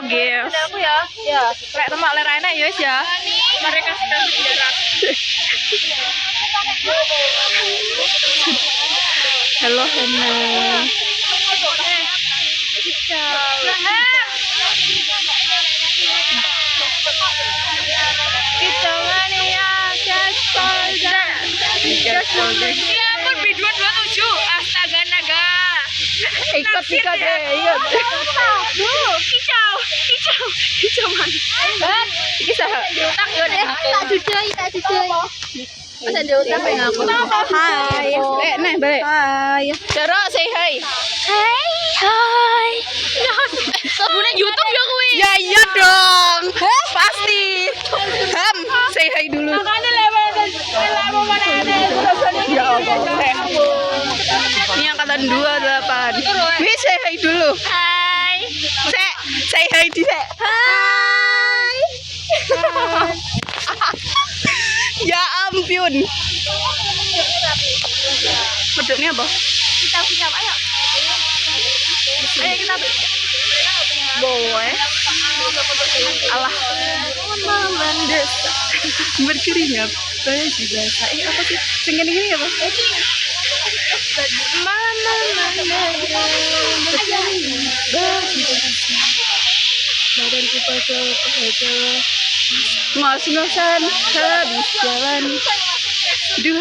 guys. Aku ya. Ya. Lek temak lerane ya wis ya. Mereka sedang berjarak. Halo Hana. Kita mania Gaspolda. Ya ampun B227. Astaga naga. Ikut deh, ikut. Kicau mana? Iki saha? Utang yo deh. Tak judoi. Masa dia utang pengen aku. Hai. Nih balik. Hai. Doro say hi. Hai. Sabuna YouTube ya kuwi. Ya iya dong. Pasti. Say hi dulu. Makanya lewat mana ada. Ya Allah. Ini angkatan 28. Wih, say hi dulu. Hai. Say hi di Sek. Hai. Ya ampun. Beduknya apa? Kita ayo. Ayo kita. Boleh. Allah. Mendes. Berkeringat. Saya juga. Apa sih? Pengen ini apa? Badanku pasal ngos-ngosan habis jalan. Duh.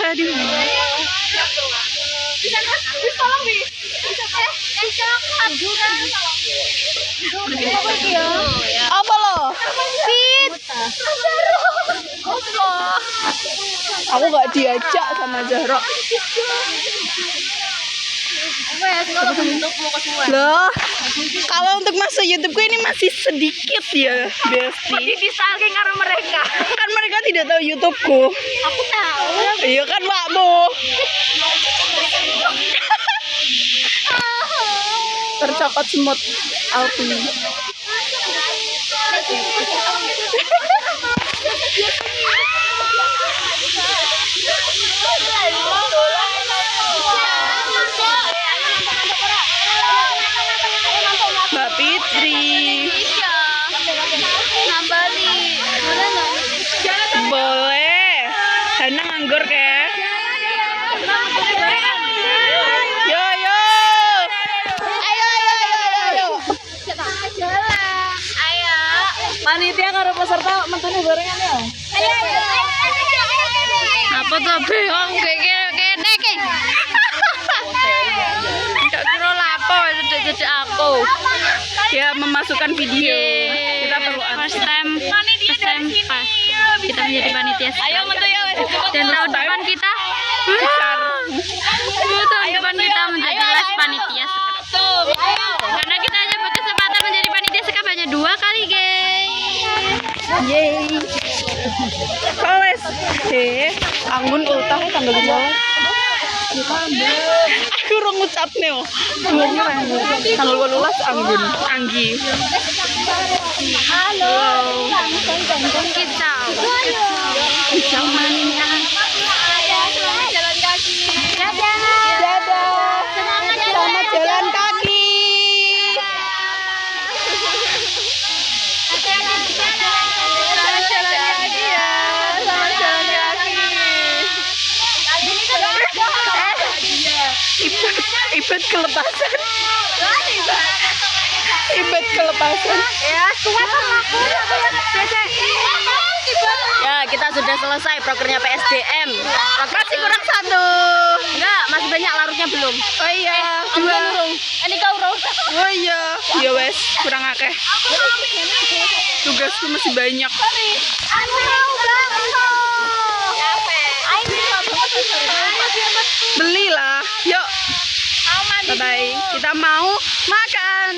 Apa lo? Fit. Aku gak diajak sama Zahra. Loh, kalau untuk masuk YouTubeku ini masih sedikit ya, Besti. Di stalking karo mereka. Kan mereka tidak tahu YouTubeku. Aku tahu. Iya kan, Makmu. Tercokot semut Alpi. Mbak Fitri. Nambali. Boleh. Hana nganggur ke? Yo. Ayo. Ayo. Panitia karo peserta mentune gorengan ya. Ayo. Apa tuh beong kene ke? Enggak kira lapo dedek aku. Ya memasukkan video. Kita perlu First time pas kita menjadi panitia. Ayo mentu ya. Dan tahun depan kita tahun depan kita menjadi les panitia. Karena kita hanya berkesempatan menjadi panitia sekap hanya 2 kali, guys. Yeay. Koles. Anggun ultah tanggal 12. Aku urung ngucapne yo. Tanggal 18 Anggun, Anggi. Halo. Kicau mania. Jalan kaki. Dadah. Selamat jalan kaki. Selamat jalan kaki ya. Selamat jalan kaki. Ibet kelepasan. Ibet kelepasan. Ya, kuat aku. Ya, kita sudah selesai prokernya PSDM. Masih kurang 1. Enggak, masih banyak larutnya belum. Oh iya, 2. Ini kau urung. Oh iya, ya wes, kurang akeh. Tugasku masih banyak. Aku mau bakso. Belilah, yuk. Bye bye. Kita mau makan.